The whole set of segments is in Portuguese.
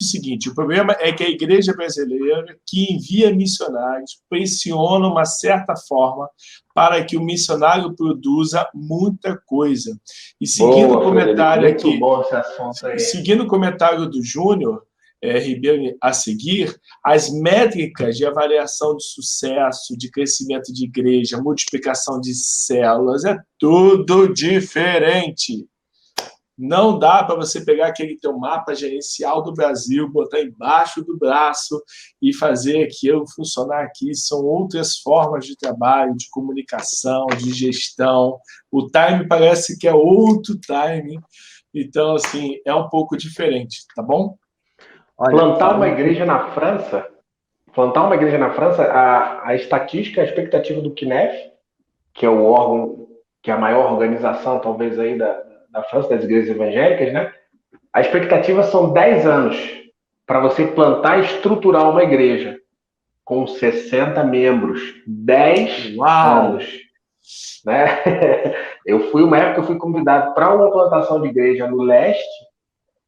seguinte, o problema é que a igreja brasileira, que envia missionários, pressiona uma certa forma para que o missionário produza muita coisa. E seguindo o comentário Frederico, aqui, bom esse assunto aí. seguindo o comentário do Júnior Ribeiro a seguir, as métricas de avaliação de sucesso, de crescimento de igreja, multiplicação de células, é tudo diferente. Não dá para você pegar aquele teu mapa gerencial do Brasil, botar embaixo do braço e fazer aquilo funcionar aqui. São outras formas de trabalho, de comunicação, de gestão. O time parece que é outro time. Então, assim, é um pouco diferente, tá bom? Plantar uma igreja na França, a estatística, a expectativa do CNEF, que é o órgão, que é a maior organização, talvez, aí da França, das igrejas evangélicas, né? A expectativa são 10 anos para você plantar e estruturar uma igreja com 60 membros. 10 anos. Né? Uma época eu fui convidado para uma plantação de igreja no leste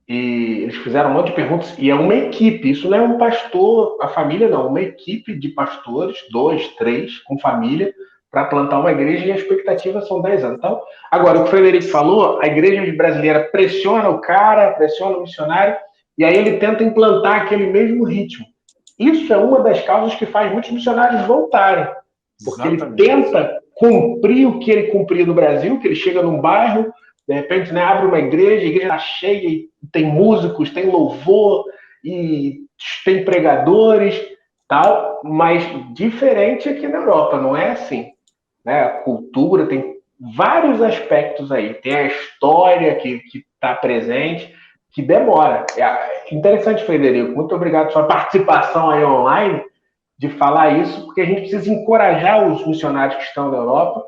e eles fizeram um monte de perguntas e é uma equipe, isso não é um pastor, a família não, uma equipe de pastores, 2, 3, com família, para plantar uma igreja e a expectativa são 10 anos. Então, agora, o que o Frederico falou, a igreja brasileira pressiona o cara, pressiona o missionário, e aí ele tenta implantar aquele mesmo ritmo. Isso é uma das causas que faz muitos missionários voltarem, porque Exatamente. Ele tenta cumprir o que ele cumpria no Brasil, que ele chega num bairro, de repente, né, abre uma igreja, a igreja está cheia, e tem músicos, tem louvor, e tem pregadores, tal, mas diferente aqui na Europa, não é assim. Né? A cultura tem vários aspectos aí. Tem a história que está presente, que demora. É interessante, Frederico. Muito obrigado pela sua participação aí online de falar isso, porque a gente precisa encorajar os missionários que estão na Europa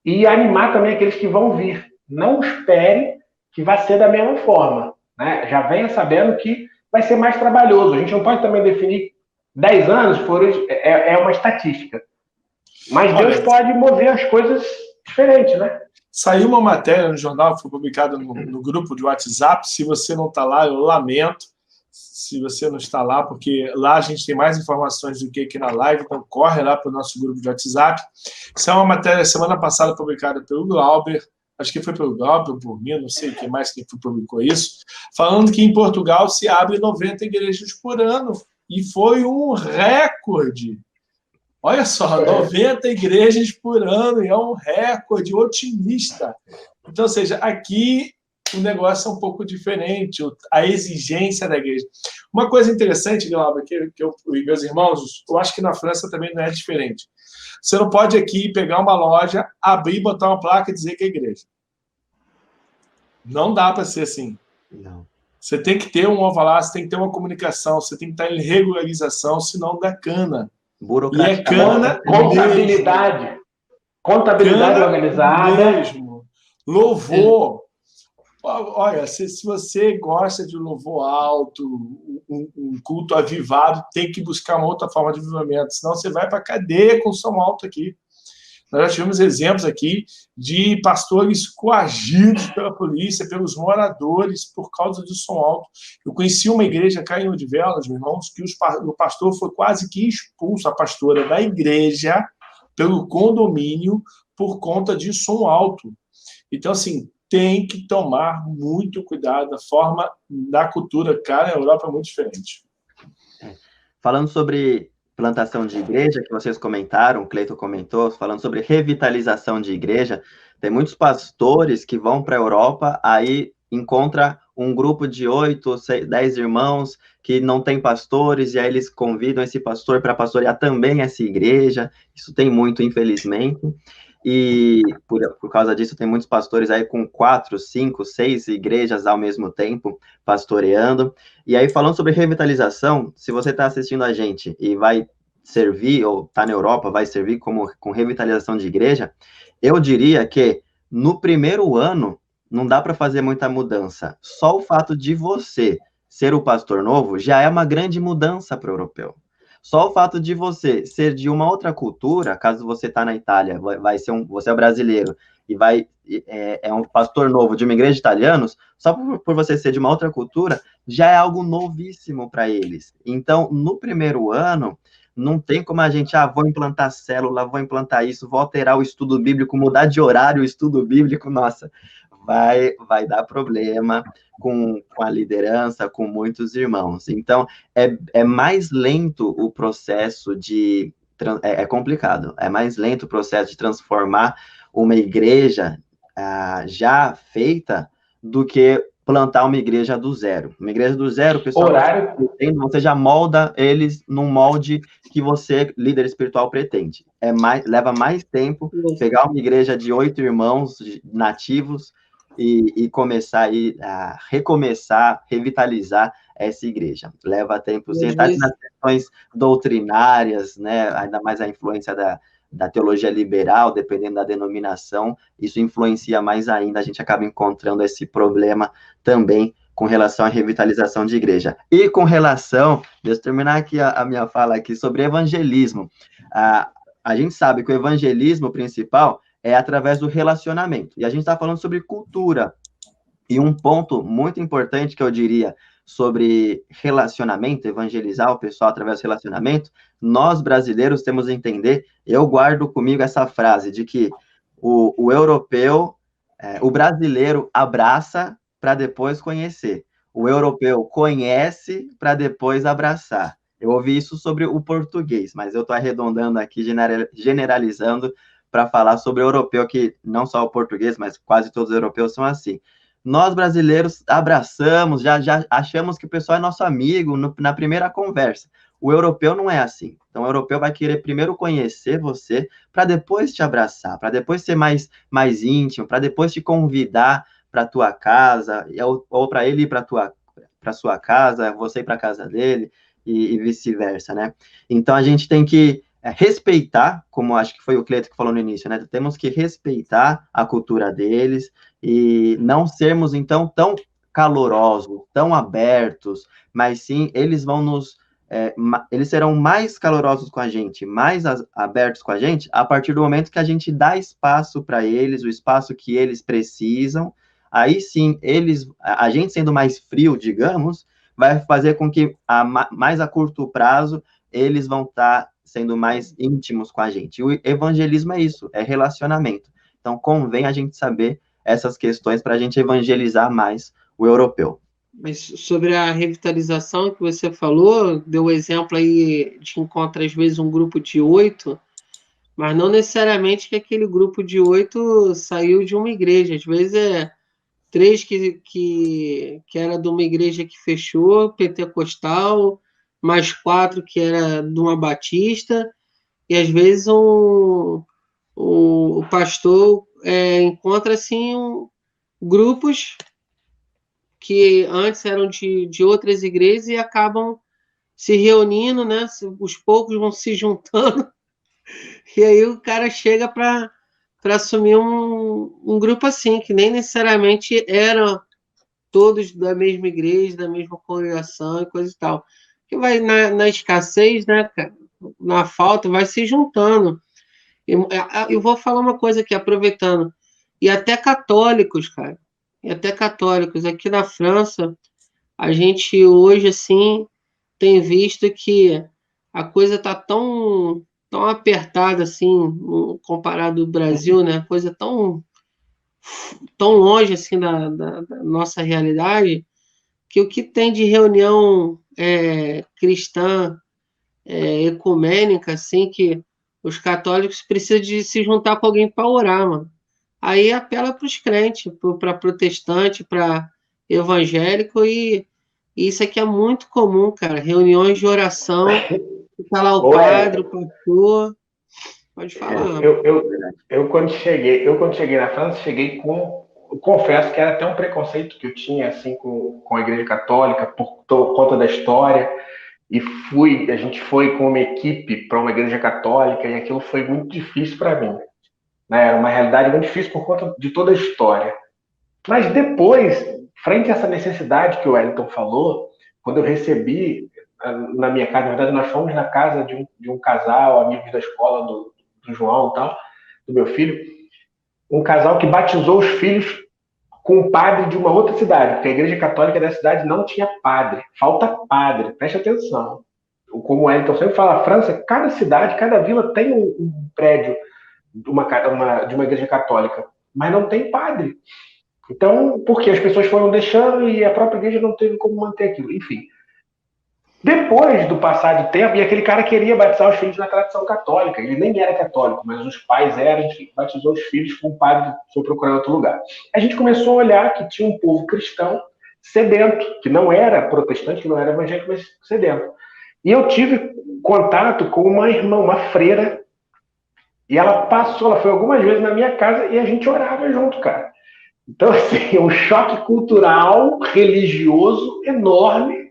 e animar também aqueles que vão vir. Não espere que vai ser da mesma forma. Né? Já venha sabendo que vai ser mais trabalhoso. A gente não pode também definir 10 anos, é uma estatística. Mas Deus pode mover as coisas diferentes, né? Saiu uma matéria no jornal, foi publicada no grupo de WhatsApp. Se você não está lá, eu lamento. Se você não está lá, porque lá a gente tem mais informações do que aqui na live, então corre lá para o nosso grupo de WhatsApp. Isso é uma matéria semana passada publicada pelo Glauber, acho que foi pelo Glauber, por mim, não sei quem mais que publicou isso, falando que em Portugal se abre 90 igrejas por ano, e foi um recorde. Olha só, 90 igrejas por ano, e é um recorde otimista. Então, ou seja, aqui o negócio é um pouco diferente, a exigência da igreja. Uma coisa interessante, Glauber, que meus irmãos, eu acho que na França também não é diferente. Você não pode aqui pegar uma loja, abrir, botar uma placa e dizer que é igreja. Não dá para ser assim. Não. Você tem que ter um alvará, você tem que ter uma comunicação, você tem que estar em regularização, senão dá cana. Burocracia. E é cana contabilidade. Mesmo. Contabilidade cana organizada. Mesmo. Louvor. Olha, se você gosta de louvor alto, um culto avivado, tem que buscar uma outra forma de avivamento, senão você vai para a cadeia com som alto aqui. Nós já tivemos exemplos aqui de pastores coagidos pela polícia, pelos moradores, por causa do som alto. Eu conheci uma igreja cá em Odivelas, meus irmãos, que o pastor foi quase que expulso, a pastora da igreja, pelo condomínio, por conta de som alto. Então, assim, tem que tomar muito cuidado. A forma da cultura cá na Europa é muito diferente. Falando sobre plantação de igreja, que vocês comentaram, o Cleiton comentou, falando sobre revitalização de igreja, tem muitos pastores que vão para a Europa, aí encontra um grupo de 8, 10 irmãos que não tem pastores, e aí eles convidam esse pastor para pastorear também essa igreja. Isso tem muito, infelizmente. E por causa disso, tem muitos pastores aí com 4, 5, 6 igrejas ao mesmo tempo, pastoreando. E aí, falando sobre revitalização, se você está assistindo a gente e vai servir, ou está na Europa, vai servir com revitalização de igreja, eu diria que no primeiro ano não dá para fazer muita mudança. Só o fato de você ser o pastor novo já é uma grande mudança para o europeu. Só o fato de você ser de uma outra cultura, caso você está na Itália, você é brasileiro, e é um pastor novo de uma igreja de italianos, só por você ser de uma outra cultura, já é algo novíssimo para eles. Então, no primeiro ano, não tem como a gente, vou implantar célula, vou implantar isso, vou alterar o estudo bíblico, mudar de horário o estudo bíblico, nossa, vai dar problema com a liderança, com muitos irmãos. Então, é mais lento o processo de... É complicado, é mais lento o processo de transformar uma igreja já feita do que plantar uma igreja do zero. Uma igreja do zero, pessoal, você já molda eles num molde que você, líder espiritual, pretende. Leva mais tempo pegar uma igreja de 8 irmãos nativos e começar a recomeçar, revitalizar essa igreja. Leva tempo, sim, nas questões doutrinárias, né? Ainda mais a influência da teologia liberal, dependendo da denominação, isso influencia mais ainda, a gente acaba encontrando esse problema também com relação à revitalização de igreja. E com relação, deixa eu terminar aqui a minha fala aqui sobre evangelismo. A gente sabe que o evangelismo principal é através do relacionamento, e a gente está falando sobre cultura, e um ponto muito importante que eu diria sobre relacionamento, evangelizar o pessoal através do relacionamento, nós brasileiros temos que entender, eu guardo comigo essa frase de que o europeu, o brasileiro abraça para depois conhecer, o europeu conhece para depois abraçar. Eu ouvi isso sobre o português, mas eu estou arredondando aqui, generalizando para falar sobre o europeu, que não só o português, mas quase todos os europeus são assim. Nós, brasileiros, abraçamos, já achamos que o pessoal é nosso amigo na primeira conversa. O europeu não é assim. Então, o europeu vai querer primeiro conhecer você, para depois te abraçar, para depois ser mais íntimo, para depois te convidar para a tua casa, ou para ele ir para sua casa, você ir para a casa dele, e vice-versa, né? Então, a gente tem que respeitar, como acho que foi o Cleito que falou no início, né? Temos que respeitar a cultura deles e não sermos, então, tão calorosos, tão abertos, mas sim, eles vão eles serão mais calorosos com a gente, mais abertos com a gente, a partir do momento que a gente dá espaço para eles, o espaço que eles precisam. Aí sim, a gente sendo mais frio, digamos, vai fazer com que, mais a curto prazo, eles vão estar sendo mais íntimos com a gente. E o evangelismo é isso, é relacionamento. Então, convém a gente saber essas questões para a gente evangelizar mais o europeu. Mas sobre a revitalização que você falou, deu o exemplo aí de encontra, às vezes, um grupo de 8, mas não necessariamente que aquele grupo de 8 saiu de uma igreja. Às vezes é 3 que era de uma igreja que fechou, pentecostal, mais 4 que era de uma batista, e às vezes o pastor encontra assim grupos que antes eram de outras igrejas e acabam se reunindo, né? Os poucos vão se juntando, e aí o cara chega para assumir um grupo assim, que nem necessariamente eram todos da mesma igreja, da mesma congregação e coisa e tal. Que vai na escassez, né, cara? Na falta, vai se juntando. Eu vou falar uma coisa aqui, aproveitando. E até católicos, cara. E até católicos. Aqui na França, a gente hoje, assim, tem visto que a coisa está tão apertada, assim, comparado ao Brasil, né? Coisa tão longe, assim, da nossa realidade, que o que tem de reunião cristã, ecumênica, assim, que os católicos precisam de se juntar com alguém para orar, mano. Aí apela para os crentes, para protestante, para evangélico, e isso aqui é muito comum, cara. Reuniões de oração, fica lá o padre, o pastor. Pode falar. Eu quando cheguei na França, cheguei eu confesso que era até um preconceito que eu tinha assim com a Igreja Católica por conta da história. E a gente foi com uma equipe para uma igreja católica e aquilo foi muito difícil para mim, né? Era uma realidade muito difícil por conta de toda a história. Mas depois, frente a essa necessidade que o Wellington falou, quando eu recebi na minha casa, na verdade nós fomos na casa de um casal, amigos da escola do João e tal, do meu filho, um casal que batizou os filhos com um padre de uma outra cidade, porque a igreja católica da cidade não tinha padre. Falta padre, preste atenção. Como o Wellington sempre fala, a França, cada cidade, cada vila tem um prédio de uma igreja católica, mas não tem padre. Então, porque as pessoas foram deixando e a própria igreja não teve como manter aquilo. Enfim. Depois do passar de tempo, e aquele cara queria batizar os filhos na tradição católica. Ele nem era católico, mas os pais eram, enfim, batizou os filhos com o padre, foi procurar outro lugar. A gente começou a olhar que tinha um povo cristão sedento, que não era protestante, que não era evangélico, mas sedento. E eu tive contato com uma irmã, uma freira, e ela foi algumas vezes na minha casa e a gente orava junto, cara. Então, assim, um choque cultural, religioso enorme,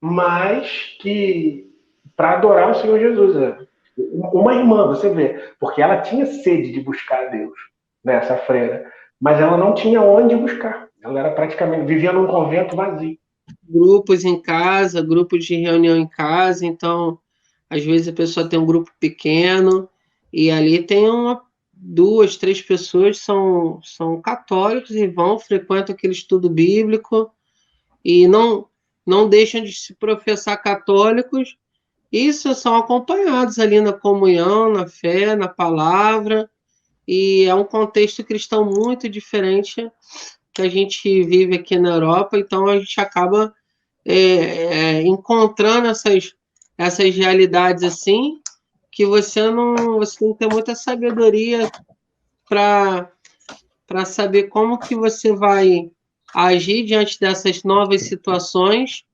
mas que para adorar o Senhor Jesus. Uma irmã, você vê, porque ela tinha sede de buscar a Deus, né, essa freira, mas ela não tinha onde buscar. Ela era praticamente, vivia num convento vazio. Grupos em casa, grupos de reunião em casa, então, às vezes a pessoa tem um grupo pequeno e ali tem 2, 3 pessoas são católicos e frequentam aquele estudo bíblico e não deixam de se professar católicos, isso são acompanhados ali na comunhão, na fé, na palavra, e é um contexto cristão muito diferente que a gente vive aqui na Europa, então a gente acaba encontrando essas realidades assim, que você tem que ter muita sabedoria para saber como que você vai agir diante dessas novas situações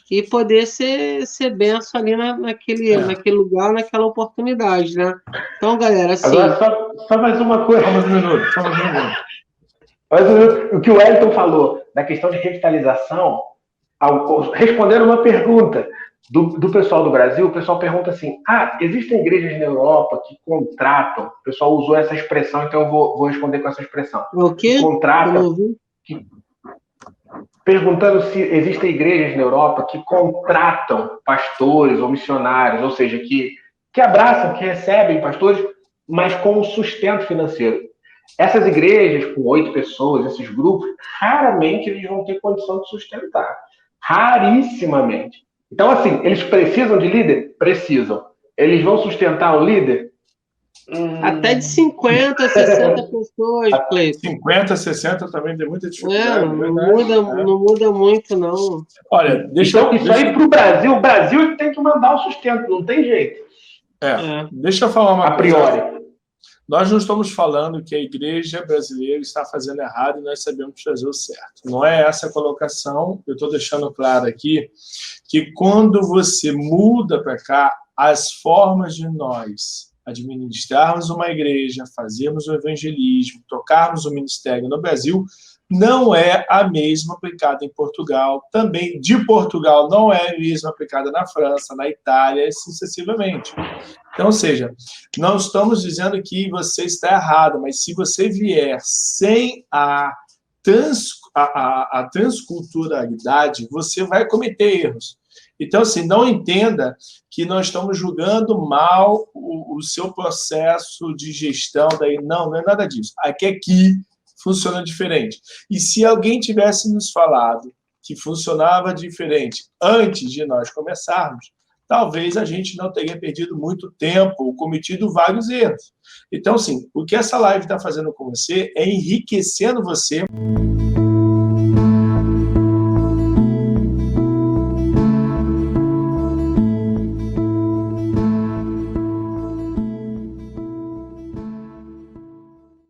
e poder ser benção ali naquele lugar, naquela oportunidade, né? Então, galera, assim... Agora, só mais uma coisa. Só mais um minuto. Mas o que o Wellington falou da questão de revitalização, respondendo uma pergunta do pessoal do Brasil, o pessoal pergunta assim, existem igrejas na Europa que contratam, o pessoal usou essa expressão, então eu vou responder com essa expressão. O quê? Contratam, perguntando se existem igrejas na Europa que contratam pastores ou missionários, ou seja, que abraçam, que recebem pastores, mas com um sustento financeiro. Essas igrejas com 8 pessoas, esses grupos, raramente eles vão ter condição de sustentar. Rarissimamente. Então, assim, eles precisam de líder? Precisam. Eles vão sustentar o líder? Até de 50, 60 pessoas, Cleiton. 50, 60 também tem muita dificuldade. Não muda muito, não. Olha, isso aí para o Brasil tem que mandar o sustento, não tem jeito. Deixa eu falar uma coisa. A priori. Nós não estamos falando que a igreja brasileira está fazendo errado e nós sabemos fazer o certo. Não é essa a colocação. Eu estou deixando claro aqui que quando você muda para cá, as formas de nós administrarmos uma igreja, fazermos o evangelismo, tocarmos o ministério no Brasil, não é a mesma aplicada em Portugal. Também de Portugal não é a mesma aplicada na França, na Itália, e sucessivamente. Então, ou seja, não estamos dizendo que você está errado, mas se você vier sem a transculturalidade, você vai cometer erros. Então, assim, não entenda que nós estamos julgando mal o seu processo de gestão. Não é nada disso. Aqui funciona diferente. E se alguém tivesse nos falado que funcionava diferente antes de nós começarmos, talvez a gente não teria perdido muito tempo ou cometido vários erros. Então, assim, o que essa live está fazendo com você é enriquecendo você.